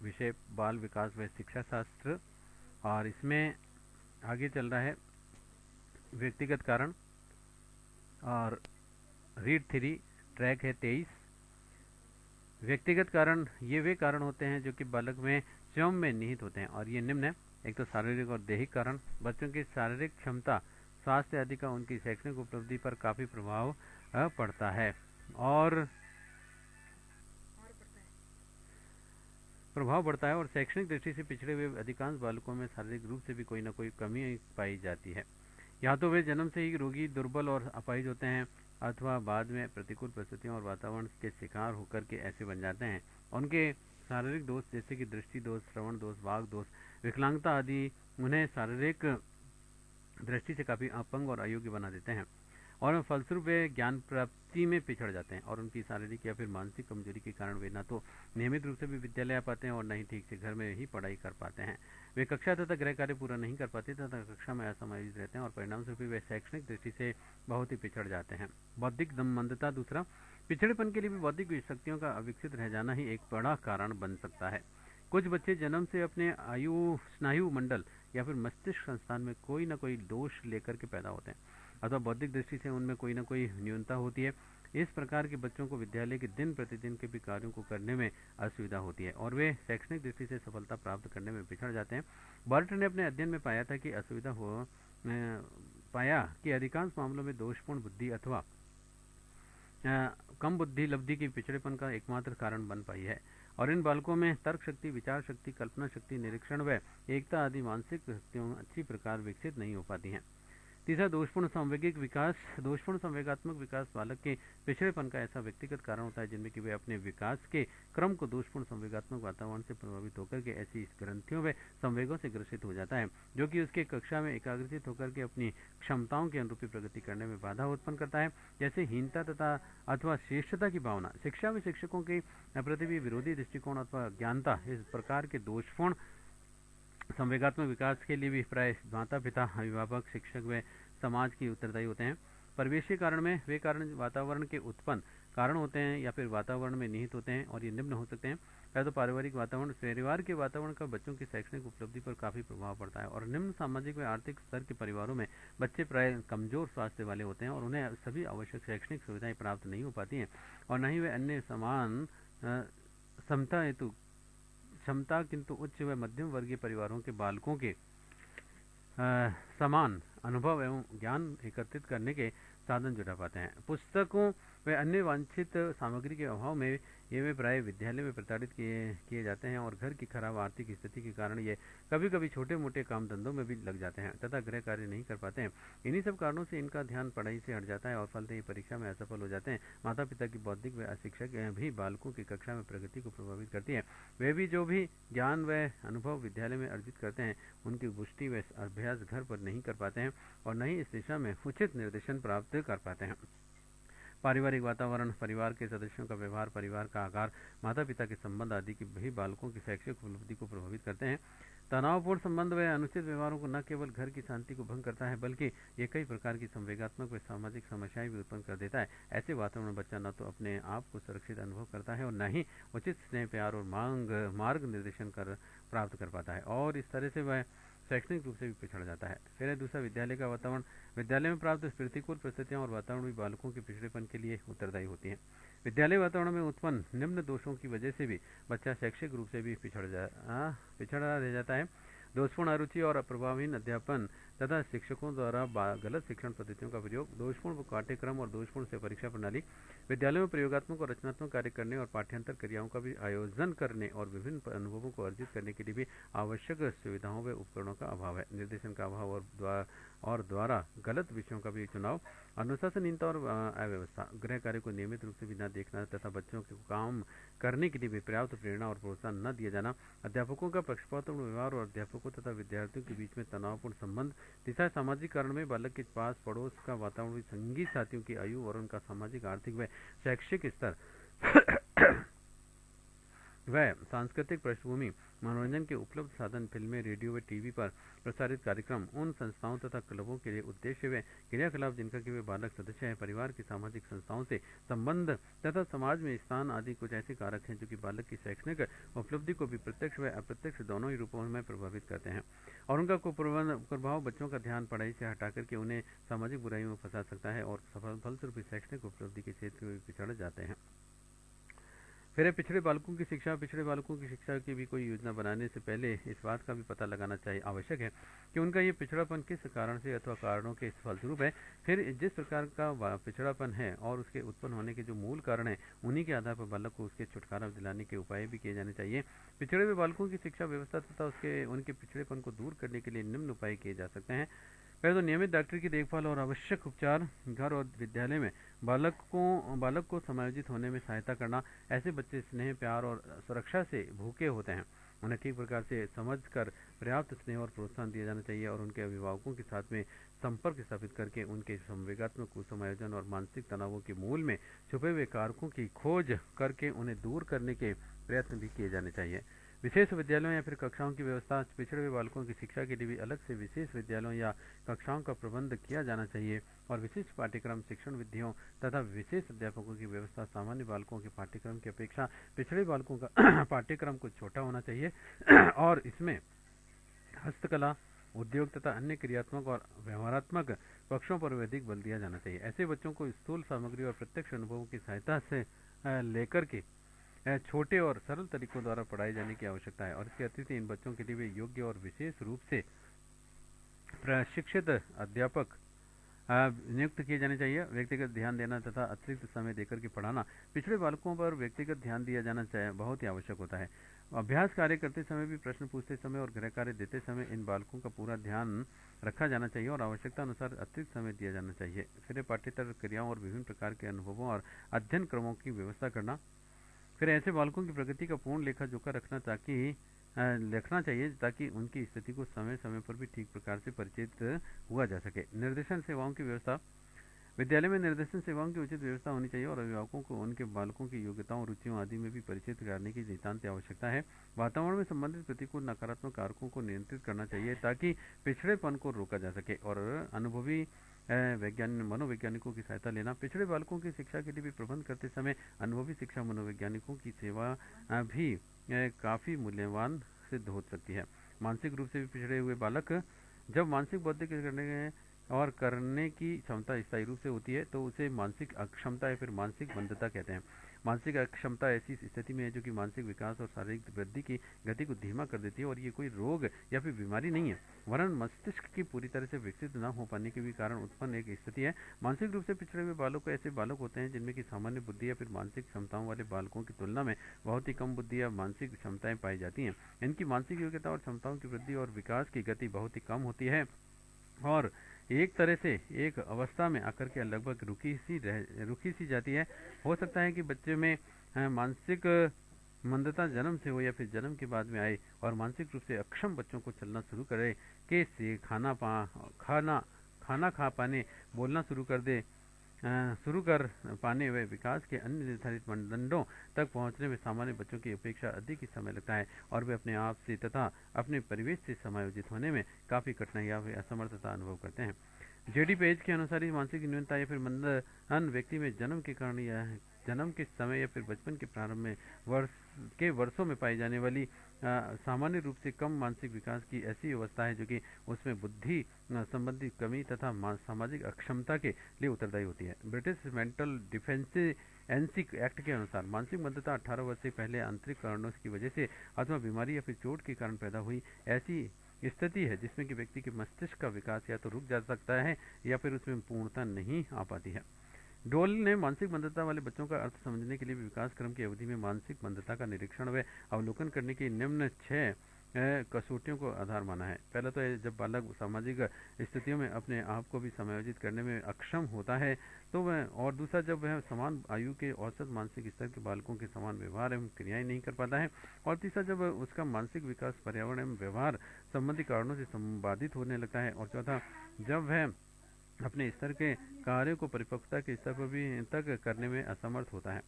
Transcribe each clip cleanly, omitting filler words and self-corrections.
विषय बाल विकास व शिक्षा शास्त्र, और इसमें आगे चल रहा है व्यक्तिगत कारण, और रीड थ्री ट्रैक है 23। व्यक्तिगत कारण ये वे कारण होते हैं जो कि बालक में स्वयं में निहित होते हैं, और ये निम्न है। एक तो शारीरिक और दैहिक कारण, बच्चों की शारीरिक क्षमता, स्वास्थ्य आदि का उनकी शैक्षणिक उपलब्धि पर काफ़ी प्रभाव पड़ता है, और शैक्षणिक दृष्टि से पिछड़े हुए अधिकांश बालकों में शारीरिक रूप से भी कोई ना कोई कमी पाई जाती है। या तो वे जन्म से ही रोगी, दुर्बल और अपाहिज होते हैं, अथवा बाद में प्रतिकूल परिस्थितियों और वातावरण के शिकार होकर के ऐसे बन जाते हैं। उनके शारीरिक दोष जैसे कि दृष्टि दोष, श्रवण दोष, वाग दोष, विकलांगता आदि उन्हें शारीरिक दृष्टि से काफ़ी अपंग और अयोग्य बना देते हैं, और फलस्वरूप वे ज्ञान प्राप्ति में पिछड़ जाते हैं, और उनकी शारीरिक या फिर मानसिक कमजोरी के कारण वे ना तो नियमित रूप से भी विद्यालय आ पाते हैं और न ही ठीक से घर में ही पढ़ाई कर पाते हैं। वे कक्षा तथा गृह कार्य पूरा नहीं कर पाते तथा कक्षा में असमायोजित रहते हैं, और परिणाम स्वरूप वे शैक्षणिक दृष्टि से बहुत ही पिछड़ जाते हैं। बौद्धिक मंदता दूसरा, पिछड़ेपन के लिए भी बौद्धिक शक्तियों का अविकसित रह जाना ही एक बड़ा कारण बन सकता है। कुछ बच्चे जन्म से अपने स्नायु मंडल या फिर मस्तिष्क संस्थान में कोई ना कोई दोष लेकर के पैदा होते हैं, अथवा बौद्धिक दृष्टि से उनमें कोई ना कोई न्यूनता होती है। इस प्रकार के बच्चों को विद्यालय के दिन प्रतिदिन के भी कार्यों को करने में असुविधा होती है, और वे शैक्षणिक दृष्टि से सफलता प्राप्त करने में पिछड़ जाते हैं। बर्ट ने अपने अध्ययन में पाया था कि अधिकांश मामलों में दोषपूर्ण बुद्धि अथवा कम बुद्धि लब्धि की पिछड़ेपन का एकमात्र कारण बन पाई है, और इन बालकों में तर्क शक्ति, विचार शक्ति, कल्पना शक्ति, निरीक्षण व एकता आदि मानसिक शक्तियाँ अच्छी प्रकार विकसित नहीं हो पाती हैं। तीसरा, दोषपूर्ण सांवेगिक विकास। दोषपूर्ण संवेगात्मक विकास बालक के पिछड़ेपन का ऐसा व्यक्तिगत कारण होता है जिनमें कि वे अपने विकास के क्रम को दोषपूर्ण संवेगात्मक वातावरण से प्रभावित होकर के ऐसी ग्रंथियों व संवेगों से ग्रसित हो जाता है जो कि उसके कक्षा में एकाग्रचित होकर के अपनी क्षमताओं के अनुरूपी प्रगति करने में बाधा उत्पन्न करता है, जैसे हीनता तथा अथवा श्रेष्ठता की भावना, शिक्षा में शिक्षकों के प्रति भी विरोधी दृष्टिकोण अथवा ज्ञानता। इस प्रकार के दोषपूर्ण संवेगात्मक विकास के लिए भी प्राय माता पिता, अभिभावक, शिक्षक व समाज की उत्तरदायी होते हैं। परिवेशीय कारण में वे कारण वातावरण के उत्पन्न कारण होते हैं या फिर वातावरण में निहित होते हैं, और ये निम्न हो सकते हैं। पहले तो पारिवारिक वातावरण। परिवार के वातावरण का बच्चों की शैक्षणिक उपलब्धि पर काफ़ी प्रभाव पड़ता है, और निम्न सामाजिक व आर्थिक स्तर के परिवारों में बच्चे प्राय कमजोर स्वास्थ्य वाले होते हैं, और उन्हें सभी आवश्यक शैक्षणिक सुविधाएं प्राप्त नहीं हो पाती हैं, और न ही वे अन्य समान समता हेतु क्षमता किंतु उच्च व मध्यम वर्गीय परिवारों के बालकों के समान अनुभव एवं ज्ञान एकत्रित करने के साधन जुटा पाते हैं। पुस्तकों व अन्य वांछित सामग्री के अभाव में ये वे प्राय विद्यालय में प्रताड़ित किए जाते हैं, और घर की खराब आर्थिक स्थिति के कारण ये कभी कभी छोटे मोटे काम धंधों में भी लग जाते हैं तथा गृह कार्य नहीं कर पाते हैं। इन्हीं सब कारणों से इनका ध्यान पढ़ाई से हट जाता है और फलतः ये परीक्षा में असफल हो जाते हैं। माता पिता की बौद्धिक व अशिक्षक भी बालकों की कक्षा में प्रगति को प्रभावित करती है। वे भी जो भी ज्ञान व अनुभव विद्यालय में अर्जित करते हैं उनकी पुष्टि व अभ्यास घर पर नहीं कर पाते हैं, और न ही इस दिशा में उचित निर्देशन प्राप्त कर पाते हैं। पारिवारिक वातावरण, परिवार के सदस्यों का व्यवहार, परिवार का आकार, माता पिता के संबंध आदि की भी बालकों की शैक्षिक उपलब्धि को प्रभावित करते हैं। तनावपूर्ण संबंध व अनुचित व्यवहारों को न केवल घर की शांति को भंग करता है बल्कि ये कई प्रकार की संवेगात्मक व सामाजिक समस्याएं भी उत्पन्न कर देता है। ऐसे वातावरण में बच्चा न तो अपने आप को सुरक्षित अनुभव करता है और न ही उचित स्नेह, प्यार और मार्ग निर्देशन कर प्राप्त कर पाता है, और इस तरह से वह शैक्षणिक रूप से भी पिछड़ जाता है। फिर है दूसरा, विद्यालय का वातावरण। विद्यालय में प्राप्त प्रतिकूल परिस्थितियां और वातावरण भी बालकों के पिछड़ेपन के लिए उत्तरदायी होती हैं। विद्यालय वातावरण में उत्पन्न निम्न दोषों की वजह से भी बच्चा शैक्षिक रूप से भी पिछड़ा रह जाता है। दोषपूर्ण अरुचि और अप्रभावहीन अध्यापन तथा शिक्षकों द्वारा गलत शिक्षण पद्धतियों का प्रयोग, दोषपूर्ण पाठ्यक्रम और दोषपूर्ण से परीक्षा प्रणाली, विद्यालयों में प्रयोगात्मक और रचनात्मक कार्य करने और पाठ्यांतर क्रियाओं का भी आयोजन करने और विभिन्न अनुभवों को अर्जित करने के लिए भी आवश्यक सुविधाओं व उपकरणों का अभाव है, निर्देशन का अभाव और द्वारा गलत विषयों का भी चुनाव, अनुशासनहीनता और अव्यवस्था, गृह कार्य को नियमित रूप से भी न देखना तथा बच्चों को काम करने के लिए भी पर्याप्त प्रेरणा और प्रोत्साहन न दिया जाना, अध्यापकों का पक्षपातपूर्ण व्यवहार और अध्यापकों तथा विद्यार्थियों के बीच में तनावपूर्ण संबंध। तीसरा, सामाजिक कारण में बालक के पास पड़ोस का वातावरण, संगी साथियों की आयु और उनका सामाजिक, आर्थिक व शैक्षिक स्तर वह सांस्कृतिक पृष्ठभूमि, मनोरंजन के उपलब्ध साधन, फिल्में, रेडियो व टीवी पर प्रसारित कार्यक्रम, उन संस्थाओं तथा क्लबों के लिए उद्देश्य व क्रियाकलाप जिनका कि वे बालक सदस्य हैं, परिवार की सामाजिक संस्थाओं से संबंध तथा समाज में स्थान आदि कुछ ऐसे कारक हैं जो कि बालक की शैक्षणिक उपलब्धि को भी प्रत्यक्ष व अप्रत्यक्ष दोनों ही रूपों में प्रभावित करते हैं और उनका कुप्रभाव बच्चों का ध्यान पढ़ाई से हटा करके उन्हें सामाजिक बुराइयों में फंसा सकता है और फलस्वरूप शैक्षणिक उपलब्धि के क्षेत्र में पिछड़ जाते हैं। फिर है पिछड़े बालकों की शिक्षा। पिछड़े बालकों की शिक्षा की भी कोई योजना बनाने से पहले इस बात का भी पता लगाना चाहिए आवश्यक है कि उनका ये पिछड़ापन किस कारण से अथवा कारणों के फलस्वरूप है। फिर जिस प्रकार का पिछड़ापन है और उसके उत्पन्न होने के जो मूल कारण है, उन्हीं के आधार पर बालक को उसके छुटकारा दिलाने के उपाय भी किए जाने चाहिए। पिछड़े हुए बालकों की शिक्षा व्यवस्था तथा उसके उनके पिछड़ेपन को दूर करने के लिए निम्न उपाय किए जा सकते हैं। पहले तो नियमित डॉक्टर की देखभाल और आवश्यक उपचार। घर और विद्यालय में बालक को समायोजित होने में सहायता करना। ऐसे बच्चे स्नेह, प्यार और सुरक्षा से भूखे होते हैं। उन्हें ठीक प्रकार से समझकर पर्याप्त स्नेह और प्रोत्साहन दिया जाना चाहिए और उनके अभिभावकों के साथ में संपर्क स्थापित करके उनके संवेगात्मक कुसमायोजन और मानसिक तनावों के मूल में छुपे हुए कारकों की खोज करके उन्हें दूर करने के प्रयत्न भी किए जाने चाहिए। विशेष विद्यालयों या फिर कक्षाओं की व्यवस्था। पिछड़े हुए बालकों की शिक्षा के लिए भी अलग से विशेष विद्यालयों या कक्षाओं का प्रबंध किया जाना चाहिए और विशिष्ट पाठ्यक्रम, शिक्षण विधियों तथा विशेष अध्यापकों की व्यवस्था। सामान्य बालकों के पाठ्यक्रम की अपेक्षा पिछड़े बालकों का पाठ्यक्रम कुछ छोटा होना चाहिए और इसमें हस्तकला, उद्योग तथा अन्य क्रियात्मक और व्यवहारात्मक पक्षों पर अधिक बल दिया जाना चाहिए। ऐसे बच्चों को स्थूल सामग्री और प्रत्यक्ष अनुभवों की सहायता से लेकर के छोटे और सरल तरीकों द्वारा पढ़ाई जाने की आवश्यकता है और इसके अतिरिक्त इन बच्चों के लिए भी योग्य और विशेष रूप से प्रशिक्षित अध्यापक नियुक्त किए जाने चाहिए। व्यक्तिगत ध्यान देना तथा अतिरिक्त समय देकर के पढ़ाना। पिछड़े बालकों पर व्यक्तिगत ध्यान दिया जाना चाहिए, बहुत ही आवश्यक होता है। अभ्यास कार्य करते समय भी, प्रश्न पूछते समय और गृह कार्य देते समय इन बालकों का पूरा ध्यान रखा जाना चाहिए और आवश्यकता अनुसार अतिरिक्त समय दिया जाना चाहिए। फिर पाठ्येतर क्रियाओं और विभिन्न प्रकार के अनुभवों और अध्ययन क्रमों की व्यवस्था करना। फिर ऐसे बालकों की प्रगति का पूर्ण लेखा जोखा लिखना चाहिए ताकि उनकी स्थिति को समय समय पर भी ठीक प्रकार से परिचित हुआ जा सके। निर्देशन सेवाओं की व्यवस्था। विद्यालय में निर्देशन सेवाओं की उचित व्यवस्था होनी चाहिए और अभिभावकों को उनके बालकों की योग्यताओं, रुचियों आदि में भी परिचित करने की नितांत आवश्यकता है। वातावरण में संबंधित प्रतिकूल नकारात्मक कारकों को नियंत्रित करना चाहिए ताकि पिछड़ेपन को रोका जा सके और अनुभवी मनोवैज्ञानिकों की सहायता लेना। पिछड़े बालकों की शिक्षा के लिए भी प्रबंध करते समय अनुभवी शिक्षा मनोवैज्ञानिकों की सेवा भी काफ़ी मूल्यवान सिद्ध हो सकती है। मानसिक रूप से भी पिछड़े हुए बालक जब मानसिक बौद्धिक करने की क्षमता स्थायी रूप से होती है तो उसे मानसिक अक्षमता या फिर मानसिक मंदता कहते हैं। मानसिक अक्षमता ऐसी स्थिति में है जो कि मानसिक विकास और शारीरिक वृद्धि की गति को धीमा कर देती है और ये कोई रोग या फिर बीमारी नहीं है, वरन मस्तिष्क की पूरी तरह से विकसित न हो पाने के भी कारण उत्पन्न एक स्थिति है। मानसिक रूप से पिछड़े हुए बालक ऐसे बालक होते हैं जिनमें की सामान्य बुद्धि या फिर मानसिक क्षमताओं वाले बालकों की तुलना में बहुत ही कम बुद्धि या मानसिक क्षमताएं पाई जाती हैं। इनकी मानसिक योग्यता और क्षमताओं की वृद्धि और विकास की गति बहुत ही कम होती है और एक तरह से एक अवस्था में आकर के लगभग रुकी सी जाती है। हो सकता है कि बच्चे में मानसिक मंदता जन्म से हो या फिर जन्म के बाद में आए और मानसिक रूप से अक्षम बच्चों को चलना शुरू करे के से खाना खा पाने, बोलना शुरू कर पाने व विकास के अन्य निर्धारित मानदंडों तक पहुंचने में सामान्य बच्चों की अपेक्षा अधिक ही समय लगता है और वे अपने आप से तथा अपने परिवेश से समायोजित होने में काफ़ी कठिनाइयाँ व असमर्थता अनुभव करते हैं। जेडी पेज के अनुसार ही मानसिक न्यूनता या फिर मंदन व्यक्ति में जन्म के कारण या जन्म के समय या फिर बचपन के प्रारंभ में वर्षों में पाई जाने वाली सामान्य रूप से कम मानसिक विकास की ऐसी अवस्था है जो कि उसमें बुद्धि संबंधी कमी तथा सामाजिक अक्षमता के लिए उत्तरदायी होती है। ब्रिटिश मेंटल डिफेंसिएंसी एक्ट के अनुसार मानसिक मंदता 18 वर्ष से पहले आंतरिक कारणों की वजह से अथवा बीमारी या फिर चोट के कारण पैदा हुई ऐसी स्थिति है जिसमें कि व्यक्ति के मस्तिष्क का विकास या तो रुक जा सकता है या फिर उसमें पूर्णता नहीं आ पाती है। डोल ने मानसिक मंदता वाले बच्चों का अर्थ समझने के लिए विकास क्रम की अवधि में मानसिक मंदता का निरीक्षण व अवलोकन करने की निम्न 6 कसौटियों को आधार माना है। पहला तो है जब बालक सामाजिक स्थितियों में अपने आप को भी समायोजित करने में अक्षम होता है तो वह, और दूसरा जब वह समान आयु के औसत मानसिक स्तर के बालकों के समान व्यवहार एवं क्रियाएं नहीं कर पाता है, और तीसरा जब उसका मानसिक विकास पर्यावरण एवं व्यवहार संबंधी कारणों से संबाधित होने लगता है, और चौथा जब वह अपने स्तर के कार्यों को परिपक्वता के स्तर पर भी तक करने में असमर्थ होता है।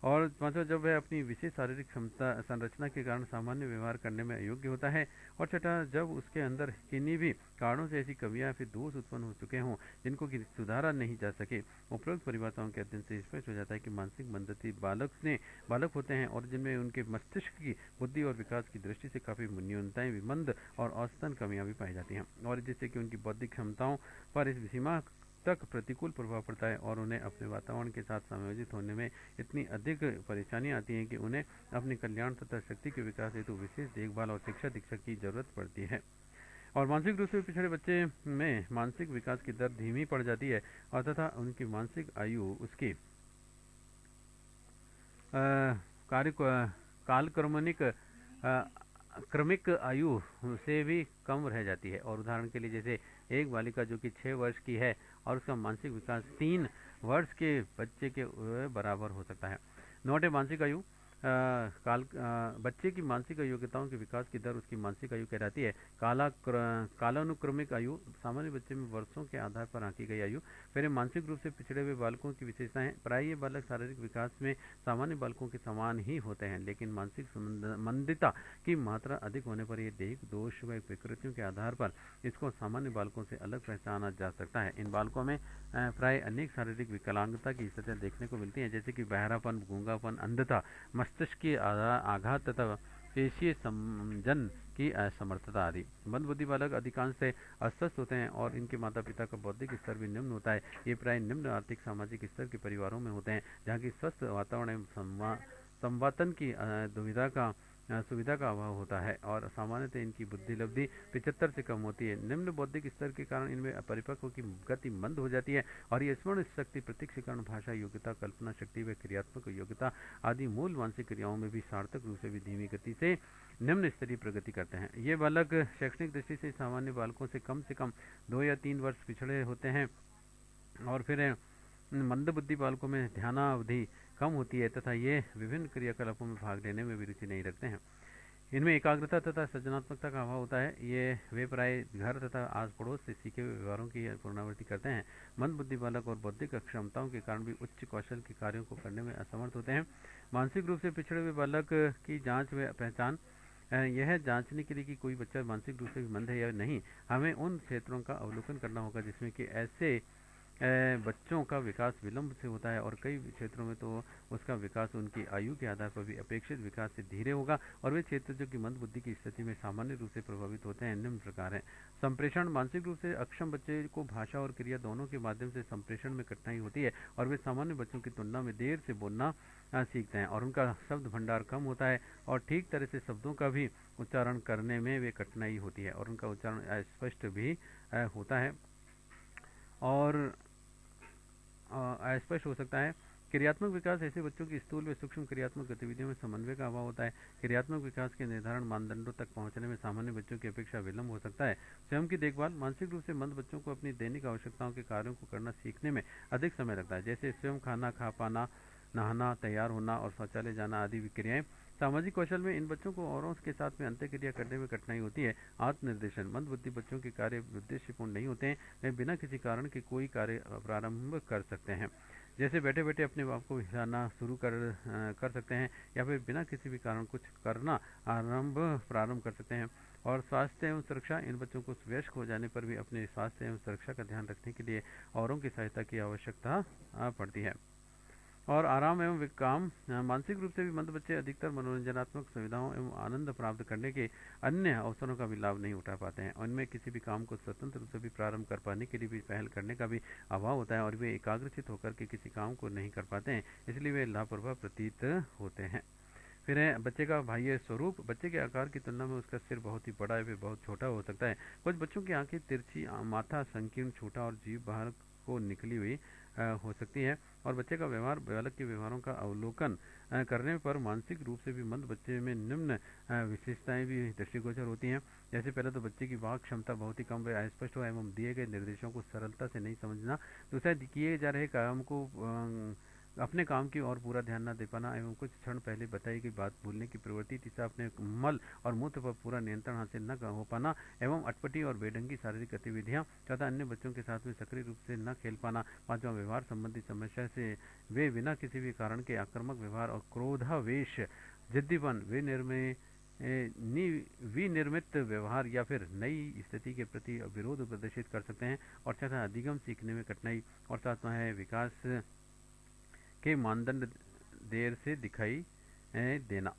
और पांचवा, जब वह अपनी विशेष शारीरिक क्षमता संरचना के कारण सामान्य व्यवहार करने में अयोग्य होता है। और छठा, जब उसके अंदर किन्हीं भी कारणों से ऐसी कमियां या फिर दोष उत्पन्न हो चुके हों जिनको कि सुधारा नहीं जा सके। उपरोक्त परिभाषाओं के अध्ययन से स्पष्ट हो जाता है कि मानसिक मंदती बालक होते हैं और जिनमें उनके मस्तिष्क की बुद्धि और विकास की दृष्टि से काफ़ी न्यूनताएं भी मंद और औसतन कमियां भी पाई जाती हैं, और जिससे कि उनकी बौद्धिक क्षमताओं पर इस सीमा तक प्रतिकूल प्रभाव पड़ता है और उन्हें अपने वातावरण के साथ समायोजित होने में इतनी अधिक परेशानियां आती हैं कि उन्हें अपने कल्याण तथा शक्ति के विकास हेतु विशेष देखभाल और शिक्षा दीक्षा की जरूरत पड़ती है। और मानसिक रूप से पिछड़े बच्चे में मानसिक विकास की दर धीमी पड़ जाती है और तथा उनकी मानसिक आयु उसकी कार्य कालक्रमणिक क्रमिक आयु से भी कम रह जाती है। और उदाहरण के लिए जैसे एक बालिका जो कि 6 वर्ष की है और उसका मानसिक विकास 3 वर्ष के बच्चे के बराबर हो सकता है। नोट मानसिक आयु बच्चे की मानसिक योग्यताओं के विकास की दर उसकी मानसिक आयु कहलाती है। कालानुक्रमिक आयु सामान्य बच्चे में वर्षों के आधार पर आंकी गई आयु। फिर मानसिक रूप से पिछड़े हुए बालकों की विशेषताएं। प्राय ये बालक शारीरिक विकास में सामान्य बालकों के समान ही होते हैं, लेकिन मानसिक मंदिता की मात्रा अधिक होने पर यह दैहिक दोष व विकृतियों के आधार पर इसको सामान्य बालकों से अलग पहचाना जा सकता है। इन बालकों में प्राय अनेक शारीरिक विकलांगता की स्थितियां देखने को मिलती हैं, जैसे कि बहरापन, गूंगापन, अंधता, मस्तिष्क की आघात तथा पेशीय समंजन की असमर्थता आदि। मंदबुद्धि बालक अधिकांश से अस्वस्थ होते हैं और इनके माता पिता का बौद्धिक स्तर भी निम्न होता है। ये प्राय निम्न आर्थिक सामाजिक स्तर के परिवारों में होते हैं, जहाँ की स्वस्थ वातावरण एवं संवातन की सुविधा का अभाव होता है और सामान्यतः इनकी बुद्धि लब्धि 75 से कम होती है। निम्न बौद्धिक स्तर के कारण इनमें अपरिपक्व की गति मंद हो जाती है और ये स्मरण शक्ति, प्रत्यक्षीकरण, भाषा योग्यता, कल्पना शक्ति व क्रियात्मक योग्यता आदि मूल मानसिक क्रियाओं में भी सार्थक रूप से भी धीमी गति से निम्न स्तरीय प्रगति करते हैं। ये बालक शैक्षणिक दृष्टि से सामान्य बालकों से कम 2 या 3 वर्ष पिछड़े होते हैं। और फिर मंदबुद्धि बालकों में ध्यानावधि कम होती है तथा ये विभिन्न क्रियाकलापों में भाग लेने में भी रुचि नहीं रखते हैं। इनमें एकाग्रता तथा सृजनात्मकता का अभाव होता है। ये वे प्राय घर तथा आस पड़ोस से सीखे हुए व्यवहारों की पुनरावृत्ति करते हैं। मंदबुद्धि बालक और बौद्धिक अक्षमताओं के कारण भी उच्च कौशल के कार्यों को करने में असमर्थ होते हैं। मानसिक रूप से पिछड़े हुए बालक की जांच व पहचान। यह जांचने के लिए कि कोई बच्चा मानसिक रूप से मंद है या नहीं, हमें उन क्षेत्रों का अवलोकन करना होगा जिसमें कि ऐसे बच्चों का विकास विलंब से होता है और कई क्षेत्रों में तो उसका विकास उनकी आयु के आधार पर भी अपेक्षित विकास से धीरे होगा। और वे क्षेत्र जो कि मंद बुद्धि की स्थिति में सामान्य रूप से प्रभावित होते हैं निम्न प्रकार हैं। संप्रेषण। मानसिक रूप से अक्षम बच्चे को भाषा और क्रिया दोनों के माध्यम से संप्रेषण में कठिनाई होती है और वे सामान्य बच्चों की तुलना में देर से बोलना सीखते हैं और उनका शब्द भंडार कम होता है और ठीक तरह से शब्दों का भी उच्चारण करने में वे कठिनाई होती है और उनका उच्चारण अस्पष्ट भी होता है और अस्पष्ट हो सकता है। क्रियात्मक विकास। ऐसे बच्चों की स्थूल व सूक्ष्म क्रियात्मक गतिविधियों में समन्वय का अभाव होता है। क्रियात्मक विकास के निर्धारण मानदंडों तक पहुंचने में सामान्य बच्चों की अपेक्षा विलंब हो सकता है। स्वयं की देखभाल। मानसिक रूप से मंद बच्चों को अपनी दैनिक आवश्यकताओं के कार्यों को करना सीखने में अधिक समय लगता है, जैसे स्वयं खाना खा पाना, नहाना, तैयार होना और शौचालय जाना आदि क्रियाएं। सामाजिक कौशल में इन बच्चों को औरों के साथ में अंतःक्रिया करने में कठिनाई होती है। आत्मनिर्देशन। मंदबुद्धि बच्चों के कार्य उद्देश्यपूर्ण नहीं होते हैं, वे बिना किसी कारण के कोई कार्य प्रारंभ कर सकते हैं, जैसे बैठे बैठे अपने आप को हिलाना शुरू कर सकते हैं या फिर बिना किसी भी कारण कुछ करना प्रारंभ कर सकते हैं। और स्वास्थ्य एवं सुरक्षा। इन बच्चों को वयस्क हो जाने पर भी अपने स्वास्थ्य एवं सुरक्षा का ध्यान रखने के लिए औरों की सहायता की आवश्यकता पड़ती है। और आराम एवं विकाम। मानसिक रूप से भी मंद बच्चे अधिकतर मनोरंजनात्मक सुविधाओं एवं आनंद प्राप्त करने के अन्य अवसरों का भी लाभ नहीं उठा पाते हैं। उनमें किसी भी काम को स्वतंत्र रूप से भी प्रारंभ कर पाने के लिए भी पहल करने का भी अभाव होता है और वे एकाग्रचित होकर के किसी काम को नहीं कर पाते हैं, इसलिए वे लापरवाह प्रतीत होते हैं। फिर है बच्चे का बाह्य स्वरूप। बच्चे के आकार की तुलना में उसका सिर बहुत ही बड़ा है, बहुत छोटा हो सकता है। कुछ बच्चों की आंखें तिरछी, माथा संकीर्ण, छोटा और जीभ बाहर को निकली हुई हो सकती है। और बच्चे का व्यवहार। बालक के व्यवहारों का अवलोकन करने पर मानसिक रूप से भी मंद बच्चे में निम्न विशेषताएं भी दृष्टिगोचर होती हैं। जैसे पहले तो बच्चे की वाक क्षमता बहुत ही कम व अस्पष्ट हो एवं दिए गए निर्देशों को सरलता से नहीं समझना। दूसरा, किए जा रहे काम को अपने काम की ओर पूरा ध्यान न दे पाना एवं कुछ क्षण पहले बताई गई बात भूलने की प्रवृत्ति। तीसरा, अपने मल और मूत्र पर पूरा नियंत्रण हासिल न हो पाना एवं अटपटी और बेढंगी शारीरिक गतिविधियां। चौथा, अन्य बच्चों के साथ में सक्रिय रूप से न खेल पाना। पांचवा, व्यवहार संबंधी समस्या से वे बिना किसी भी कारण के आक्रामक व्यवहार और क्रोधावेश, जिद्दीपन, विनिर्मित व्यवहार या फिर नई स्थिति के प्रति विरोध प्रदर्शित कर सकते हैं। और छठा, अधिगम सीखने में कठिनाई। और सातवां है विकास के मानदंड देर से दिखाई देना।